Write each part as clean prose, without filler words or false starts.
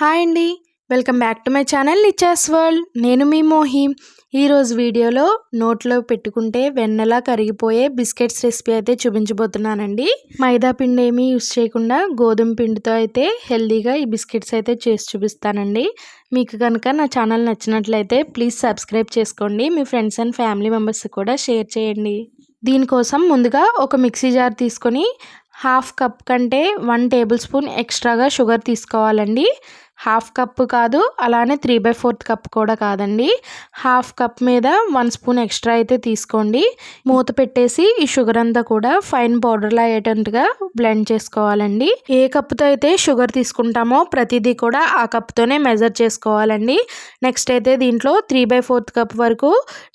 Hi అండి. Welcome back to my channel నిచాస్ world. నేను మీ మోహి. ఈరోజు వీడియోలో నోట్లో పెట్టుకుంటే వెన్నలా కరిగిపోయే బిస్కెట్స్ రెసిపీ అయితే చూపించబోతున్నానండి. మైదా పిండి ఏమీ యూస్ చేయకుండా గోధుమ పిండితో అయితే హెల్దీగా ఈ బిస్కెట్స్ అయితే చేసి చూపిస్తానండి. మీకు కనుక నా ఛానల్ నచ్చినట్లయితే ప్లీజ్ సబ్స్క్రైబ్ చేసుకోండి. మీ ఫ్రెండ్స్ అండ్ ఫ్యామిలీ మెంబర్స్ కూడా షేర్ చేయండి. దీనికోసం ముందుగా ఒక మిక్సీ జార్ తీసుకొని హాఫ్ కప్ కంటే 1 టేబుల్ స్పూన్ ఎక్స్ట్రాగా షుగర్ తీసుకోవాలండి. హాఫ్ కప్ కాదు, అలానే 3/4 కప్ కూడా కాదండి. హాఫ్ కప్ మీద 1 స్పూన్ ఎక్స్ట్రా అయితే తీసుకోండి. మూత పెట్టేసి ఈ షుగర్ అంతా కూడా ఫైన్ పౌడర్లా అయ్యేటట్టుగా బ్లెండ్ చేసుకోవాలండి. ఏ కప్తో అయితే షుగర్ తీసుకుంటామో ప్రతిదీ కూడా ఆ కప్తోనే మెజర్ చేసుకోవాలండి. నెక్స్ట్ అయితే దీంట్లో 3/4 కప్ వరకు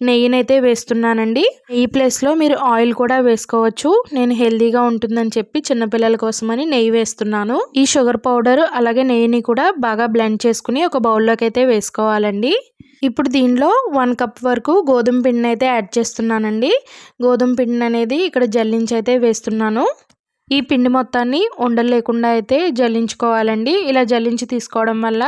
నెయ్యినైతే వేస్తున్నానండి. ఈ ప్లేస్లో మీరు ఆయిల్ కూడా వేసుకోవచ్చు. నేను హెల్దీగా ఉంటుందని చెప్పి చిన్నపిల్లల కోసమని నెయ్యి వేస్తున్నాను. ఈ షుగర్ పౌడర్ అలాగే నెయ్యిని కూడా బాగా బ్లెండ్ చేసుకుని ఒక బౌల్లోకి అయితే వేసుకోవాలండి. ఇప్పుడు దీనిలో 1 కప్ వరకు గోధుమ పిండిని అయితే యాడ్ చేస్తున్నానండి. గోధుమ పిండిని అనేది ఇక్కడ జల్లించి అయితే వేస్తున్నాను. ఈ పిండి మొత్తాన్ని ఉండలు లేకుండా అయితే జల్లించుకోవాలండి. ఇలా జల్లించి తీసుకోవడం వల్ల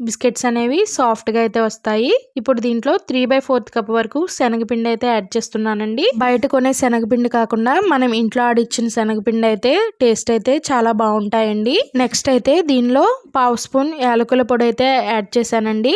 బిస్కెట్స్ అనేవి సాఫ్ట్గా అయితే వస్తాయి. ఇప్పుడు దీంట్లో 3/4 కప్ వరకు శనగపిండి అయితే యాడ్ చేస్తున్నానండి. బయట కొనే శనగపిండి కాకుండా మనం ఇంట్లో ఆడిచ్చిన శనగపిండి అయితే టేస్ట్ అయితే చాలా బాగుంటాయండి. నెక్స్ట్ అయితే దీనిలో 1/2 స్పూన్ యాలకుల పొడి అయితే యాడ్ చేశానండి.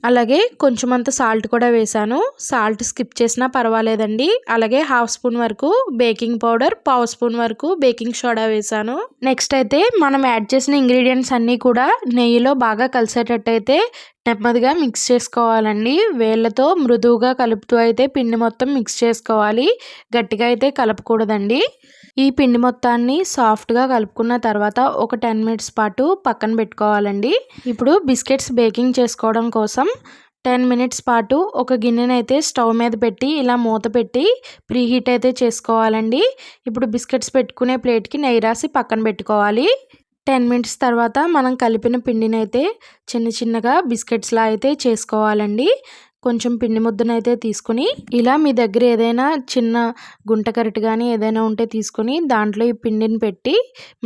అలాగే కొంచెం అంత సాల్ట్ కూడా వేసాను. సాల్ట్ స్కిప్ చేసినా పర్వాలేదండి. అలాగే 1/2 స్పూన్ వరకు బేకింగ్ పౌడర్, 1/2 స్పూన్ వరకు బేకింగ్ సోడా వేసాను. నెక్స్ట్ అయితే మనం యాడ్ చేసిన ఇంగ్రీడియంట్స్ అన్నీ కూడా నెయ్యిలో బాగా కలిసేటట్టు అయితే నెమ్మదిగా మిక్స్ చేసుకోవాలండి. వేళ్ళతో మృదువుగా కలుపుతూ అయితే పిండి మొత్తం మిక్స్ చేసుకోవాలి. గట్టిగా అయితే కలపకూడదండి. ఈ పిండి మొత్తాన్ని సాఫ్ట్గా కలుపుకున్న తర్వాత ఒక 10 మినిట్స్ పాటు పక్కన పెట్టుకోవాలండి. ఇప్పుడు బిస్కెట్స్ బేకింగ్ చేసుకోవడం కోసం 10 మినిట్స్ పాటు ఒక గిన్నెనైతే స్టవ్ మీద పెట్టి ఇలా మూత పెట్టి ప్రీహీట్ అయితే చేసుకోవాలండి. ఇప్పుడు బిస్కెట్స్ పెట్టుకునే ప్లేట్కి నెయ్యి రాసి పక్కన పెట్టుకోవాలి. 10 మినిట్స్ తర్వాత మనం కలిపిన పిండిని అయితే చిన్నగా బిస్కెట్స్లా అయితే చేసుకోవాలండి. కొంచెం పిండి ముద్దనైతే తీసుకుని ఇలా మీ దగ్గర ఏదైనా చిన్న గుంట కరటి కానీ ఏదైనా ఉంటే తీసుకొని దాంట్లో ఈ పిండిని పెట్టి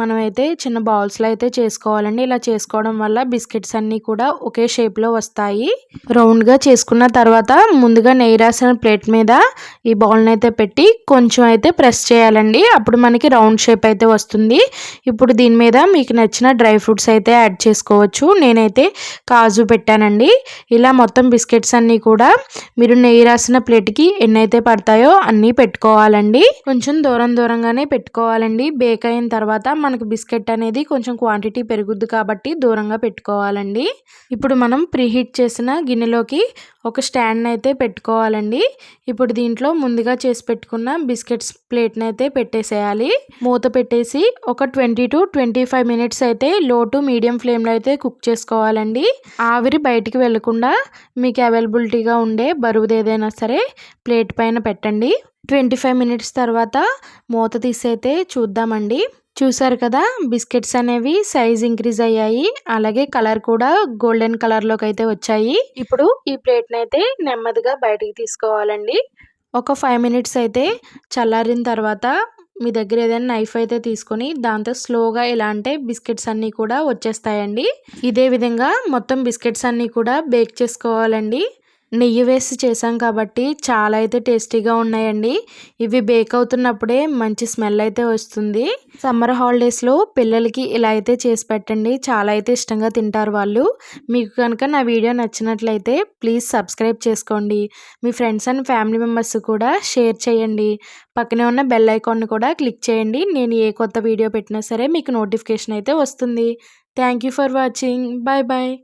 మనమైతే చిన్న బౌల్స్లో అయితే చేసుకోవాలండి. ఇలా చేసుకోవడం వల్ల బిస్కెట్స్ అన్నీ కూడా ఒకే షేప్లో వస్తాయి. రౌండ్గా చేసుకున్న తర్వాత ముందుగా నెయ్యి రాసిన ప్లేట్ మీద ఈ బౌల్ని అయితే పెట్టి కొంచెం అయితే ప్రెస్ చేయాలండి. అప్పుడు మనకి రౌండ్ షేప్ అయితే వస్తుంది. ఇప్పుడు దీని మీద మీకు నచ్చిన డ్రై ఫ్రూట్స్ అయితే యాడ్ చేసుకోవచ్చు. నేనైతే కాజు పెట్టానండి. ఇలా మొత్తం బిస్కెట్స్ అన్నీ కూడా మీరు నెయ్యి రాసిన ప్లేట్కి ఎన్నైతే పడతాయో అన్నీ పెట్టుకోవాలండి. కొంచెం దూరంగానే పెట్టుకోవాలండి. బేక్ అయిన తర్వాత మనకు బిస్కెట్ అనేది కొంచెం క్వాంటిటీ పెరుగుద్ది కాబట్టి దూరంగా పెట్టుకోవాలండి. ఇప్పుడు మనం ప్రీహీట్ చేసిన గిన్నెలోకి ఒక స్టాండ్ అయితే పెట్టుకోవాలండి. ఇప్పుడు దీంట్లో ముందుగా చేసి పెట్టుకున్న బిస్కెట్స్ ప్లేట్ని అయితే పెట్టేసేయాలి. మూత పెట్టేసి ఒక 20 to 25 మినిట్స్ అయితే లో టు మీడియం ఫ్లేమ్లో అయితే కుక్ చేసుకోవాలండి. ఆవిరి బయటికి వెళ్లకుండా మీకు అవైలబిలిటీగా ఉండే బరువుది ఏదైనా సరే ప్లేట్ పైన పెట్టండి. 25 మినిట్స్ తర్వాత మూత తీసైతే చూద్దామండి. చూసారు కదా, బిస్కెట్స్ అనేవి సైజ్ ఇంక్రీజ్ అయ్యాయి. అలాగే కలర్ కూడా గోల్డెన్ కలర్లోకి అయితే వచ్చాయి. ఇప్పుడు ఈ ప్లేట్ని అయితే నెమ్మదిగా బయటికి తీసుకోవాలండి. ఒక 5 మినిట్స్ అయితే చల్లారిన తర్వాత మీ దగ్గర ఏదైనా నైఫ్ అయితే తీసుకొని దాంతో స్లోగా ఇలా అంటే బిస్కెట్స్ అన్నీ కూడా వచ్చేస్తాయండి. ఇదే విధంగా మొత్తం బిస్కెట్స్ అన్నీ కూడా బేక్ చేసుకోవాలండి. నెయ్యి వేసి చేసాం కాబట్టి చాలా అయితే టేస్టీగా ఉన్నాయండి. ఇవి బేక్ అవుతున్నప్పుడే మంచి స్మెల్ అయితే వస్తుంది. సమ్మర్ హాలిడేస్లో పిల్లలకి ఇలా అయితే చేసి పెట్టండి. చాలా అయితే ఇష్టంగా తింటారు వాళ్ళు. మీకు కనుక నా వీడియో నచ్చినట్లయితే ప్లీజ్ సబ్స్క్రైబ్ చేసుకోండి. మీ ఫ్రెండ్స్ అండ్ ఫ్యామిలీ మెంబర్స్ కూడా షేర్ చేయండి. పక్కనే ఉన్న బెల్ ఐకాన్ని కూడా క్లిక్ చేయండి. నేను ఏ కొత్త వీడియో పెట్టినా సరే మీకు నోటిఫికేషన్ అయితే వస్తుంది. Thank you for watching. Bye bye.